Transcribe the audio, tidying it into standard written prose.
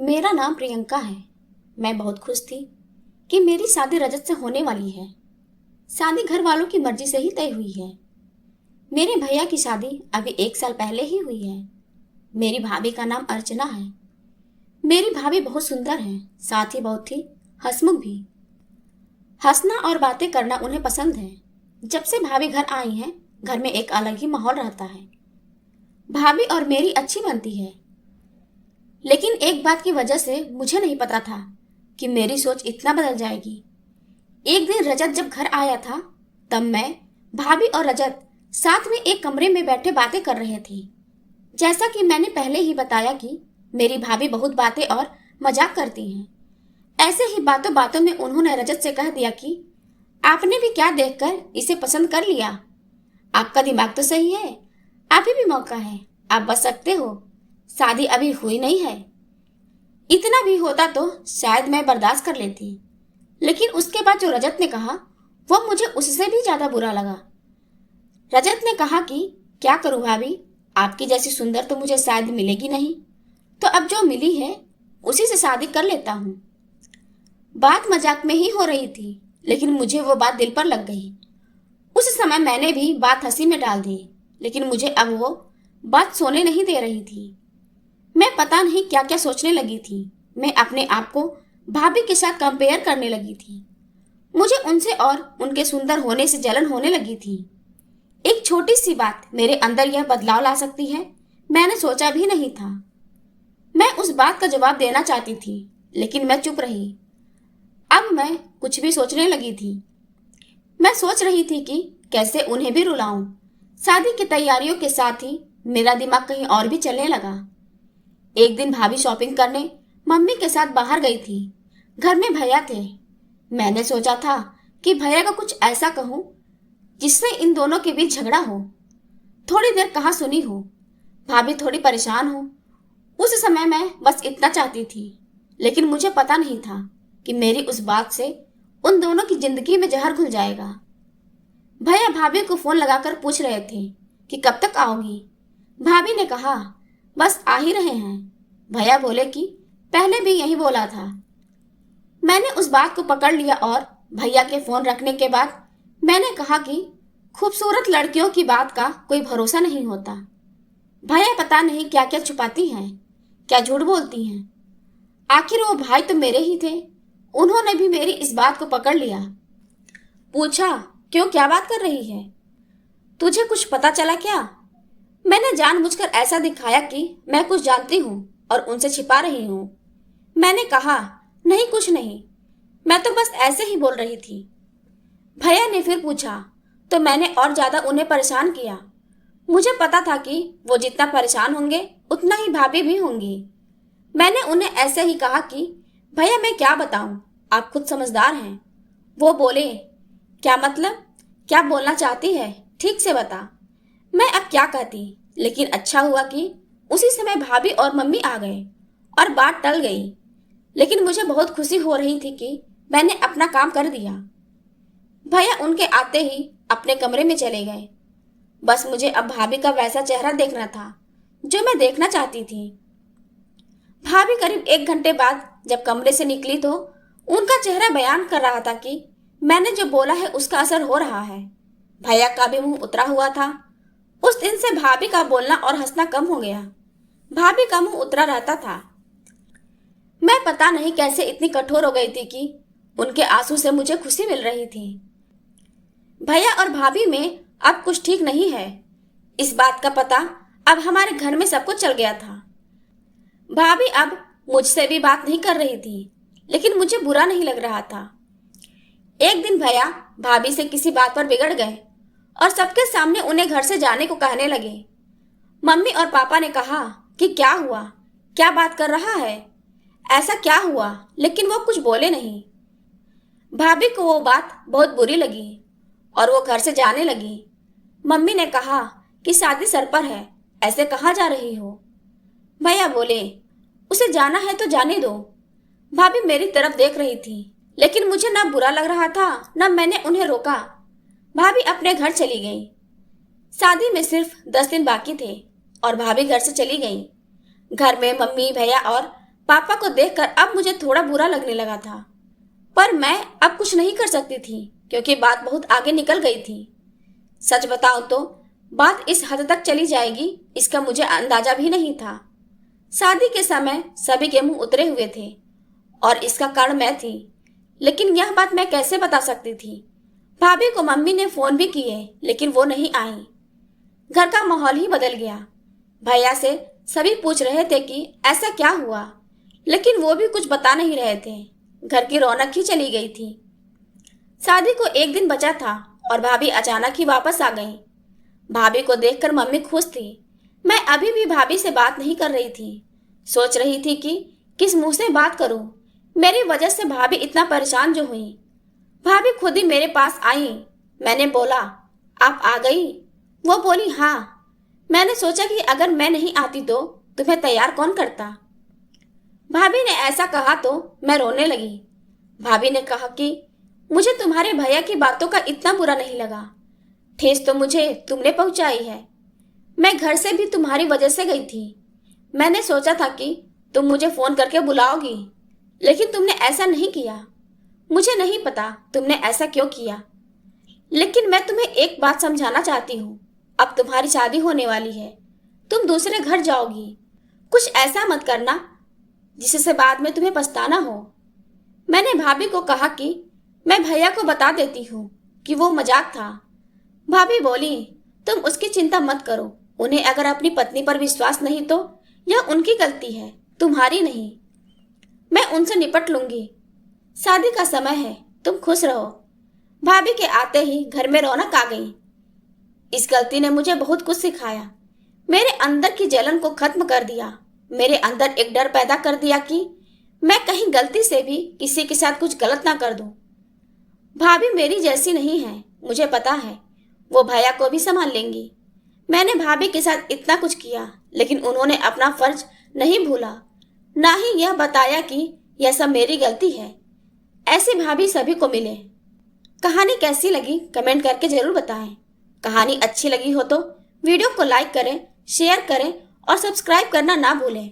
मेरा नाम प्रियंका है। मैं बहुत खुश थी कि मेरी शादी रजत से होने वाली है। शादी घर वालों की मर्जी से ही तय हुई है। मेरे भैया की शादी अभी 1 साल पहले ही हुई है। मेरी भाभी का नाम अर्चना है। मेरी भाभी बहुत सुंदर है, साथ ही बहुत ही हंसमुख भी। हंसना और बातें करना उन्हें पसंद है। जब से भाभी घर आई हैं, घर में एक अलग ही माहौल रहता है। भाभी और मेरी अच्छी बनती है। लेकिन एक बात की वजह से मुझे नहीं पता था कि मेरी सोच इतना बदल जाएगी। एक दिन रजत जब घर आया था, तब मैं, भाभी और रजत साथ में एक कमरे में बैठे बातें कर रहे थे। जैसा कि मैंने पहले ही बताया कि मेरी भाभी बहुत बातें और मजाक करती हैं। ऐसे ही बातों बातों में उन्होंने रजत से कह दिया कि आपने भी क्या देखकर इसे पसंद कर लिया? आपका दिमाग तो सही है, अभी भी मौका है, आप बच सकते हो, शादी अभी हुई नहीं है। इतना भी होता तो शायद मैं बर्दाश्त कर लेती, लेकिन उसके बाद जो रजत ने कहा वो मुझे उससे भी ज्यादा बुरा लगा। रजत ने कहा कि क्या करूं भाभी, आपकी जैसी सुंदर तो मुझे शायद मिलेगी नहीं, तो अब जो मिली है उसी से शादी कर लेता हूं। बात मजाक में ही हो रही थी, लेकिन मुझे वो बात दिल पर लग गई। उस समय मैंने भी बात हंसी में डाल दी, लेकिन मुझे अब वो बात सोने नहीं दे रही थी। मैं पता नहीं क्या क्या सोचने लगी थी। मैं अपने आप को भाभी के साथ कंपेयर करने लगी थी। मुझे उनसे और उनके सुंदर होने से जलन होने लगी थी। एक छोटी सी बात मेरे अंदर यह बदलाव ला सकती है, मैंने सोचा भी नहीं था। मैं उस बात का जवाब देना चाहती थी, लेकिन मैं चुप रही। अब मैं कुछ भी सोचने लगी थी। मैं सोच रही थी कि कैसे उन्हें भी रुलाऊं। शादी की तैयारियों के साथ ही मेरा दिमाग कहीं और भी चलने लगा। एक दिन भाभी शॉपिंग करने मम्मी के साथ बाहर गई थी। घर में भैया थे। मैंने सोचा था कि भैया को कुछ ऐसा कहूं जिससे इन दोनों के बीच झगड़ा हो। थोड़ी देर कहा सुनी हो, भाभी थोड़ी परेशान हो। उस समय मैं बस इतना चाहती थी, लेकिन मुझे पता नहीं था कि मेरी उस बात से उन दोनों की जिंदगी में जहर घुल जाएगा। भैया भाभी को फोन लगाकर पूछ रहे थे कि कब तक आओगी। भाभी ने कहा बस आ ही रहे हैं। भैया बोले कि पहले भी यही बोला था। मैंने उस बात को पकड़ लिया और भैया के फोन रखने के बाद मैंने कहा कि खूबसूरत लड़कियों की बात का कोई भरोसा नहीं होता। भैया पता नहीं क्या क्या छुपाती हैं, क्या झूठ बोलती हैं। आखिर वो भाई तो मेरे ही थे। उन्होंने भी मेरी इस बात को पकड़ लिया। पूछा क्यों, क्या बात कर रही है? तुझे कुछ पता चला क्या? मैंने जानबूझकर ऐसा दिखाया कि मैं कुछ जानती हूँ और उनसे छिपा रही हूँ। मैंने कहा नहीं, कुछ नहीं, मैं तो बस ऐसे ही बोल रही थी। भैया ने फिर पूछा तो मैंने और ज्यादा उन्हें परेशान किया। मुझे पता था कि वो जितना परेशान होंगे उतना ही भाभी भी होंगी। मैंने उन्हें ऐसे ही कहा कि भैया मैं क्या बताऊं, आप खुद समझदार हैं। वो बोले क्या मतलब, क्या बोलना चाहती है, ठीक से बता। मैं अब क्या कहती, लेकिन अच्छा हुआ कि उसी समय भाभी और मम्मी आ गए और बात टल गई। लेकिन मुझे बहुत खुशी हो रही थी कि मैंने अपना काम कर दिया। भैया उनके आते ही अपने कमरे में चले गए। बस मुझे अब भाभी का वैसा चेहरा देखना था जो मैं देखना चाहती थी। भाभी करीब 1 घंटे बाद जब कमरे से निकली तो उनका चेहरा बयान कर रहा था कि मैंने जो बोला है उसका असर हो रहा है। भैया का भी मुंह उतरा हुआ था। उस दिन से भाभी का बोलना और हंसना कम हो गया। भाभी का मुंह उतरा रहता था। मैं पता नहीं कैसे इतनी कठोर हो गई थी कि उनके आंसू से मुझे खुशी मिल रही थी। भैया और भाभी में अब कुछ ठीक नहीं है। इस बात का पता अब हमारे घर में सबको चल गया था। भाभी अब मुझसे भी बात नहीं कर रही थी, लेकिन मुझे बुरा नहीं लग रहा था। एक दिन भैया भाभी से किसी बात पर बिगड़ गए और सबके सामने उन्हें घर से जाने को कहने लगे। मम्मी और पापा ने कहा कि क्या हुआ, क्या बात कर रहा है, ऐसा क्या हुआ, लेकिन वो कुछ बोले नहीं। भाभी को वो बात बहुत बुरी लगी और वो घर से जाने लगी। मम्मी ने कहा कि शादी सर पर है, ऐसे कहाँ जा रही हो? भैया बोले उसे जाना है तो जाने दो। भाभी मेरी तरफ देख रही थी, लेकिन मुझे ना बुरा लग रहा था ना मैंने उन्हें रोका। भाभी अपने घर चली गई। शादी में सिर्फ 10 दिन बाकी थे और भाभी घर से चली गई। घर में मम्मी, भैया और पापा को देखकर अब मुझे थोड़ा बुरा लगने लगा था, पर मैं अब कुछ नहीं कर सकती थी क्योंकि बात बहुत आगे निकल गई थी। सच बताओ तो बात इस हद तक चली जाएगी इसका मुझे अंदाजा भी नहीं था। शादी के समय सभी के मुंह उतरे हुए थे और इसका कारण मैं थी, लेकिन यह बात मैं कैसे बता सकती थी। भाभी को मम्मी ने फोन भी किए लेकिन वो नहीं आई। घर का माहौल ही बदल गया। भैया से सभी पूछ रहे थे कि ऐसा क्या हुआ, लेकिन वो भी कुछ बता नहीं रहे थे। घर की रौनक ही चली गई थी। शादी को एक दिन बचा था और भाभी अचानक ही वापस आ गई। भाभी को देखकर मम्मी खुश थी। मैं अभी भी भाभी से बात नहीं कर रही थी। सोच रही थी कि किस मुंह से बात करूं। मेरी वजह से भाभी इतना परेशान जो हुई। भाभी खुद ही मेरे पास आई। मैंने बोला, आप आ गई? वो बोली, हाँ। मैंने सोचा कि अगर मैं नहीं आती तो तुम्हें तैयार कौन करता। भाभी ने ऐसा कहा तो मैं रोने लगी। भाभी ने कहा कि मुझे तुम्हारे भैया की बातों का इतना बुरा नहीं लगा। ठेस तो मुझे तुमने पहुंचाई है। मैं घर से भी तुम्हारी वजह से गई थी। मैंने सोचा था कि तुम मुझे फोन करके बुलाओगी, लेकिन तुमने ऐसा नहीं किया। मुझे नहीं पता तुमने ऐसा क्यों किया, लेकिन मैं तुम्हें एक बात समझाना चाहती हूँ। अब तुम्हारी शादी होने वाली है, तुम दूसरे घर जाओगी। कुछ ऐसा मत करना जिससे बाद में तुम्हें पछताना हो। मैंने भाभी को कहा कि मैं भैया को बता देती हूँ कि वो मजाक था। भाभी बोली, तुम उसकी चिंता मत करो। उन्हें अगर अपनी पत्नी पर विश्वास नहीं तो यह उनकी गलती है, तुम्हारी नहीं। मैं उनसे निपट लूंगी। शादी का समय है, तुम खुश रहो। भाभी के आते ही घर में रौनक आ गई। इस गलती ने मुझे बहुत कुछ सिखाया। मेरे अंदर की जलन को खत्म कर दिया। मेरे अंदर एक डर पैदा कर दिया कि मैं कहीं गलती से भी किसी के साथ कुछ गलत ना कर दूं। भाभी मेरी जैसी नहीं है, मुझे पता है। वो भैया को भी संभाल लेंगी। मैंने भाभी के साथ इतना कुछ किया, लेकिन उन्होंने अपना फर्ज नहीं भूला, ना ही यह बताया कि यह सब मेरी गलती है। ऐसी भाभी सभी को मिले। कहानी कैसी लगी कमेंट करके जरूर बताएं। कहानी अच्छी लगी हो तो वीडियो को लाइक करें, शेयर करें और सब्सक्राइब करना ना भूलें।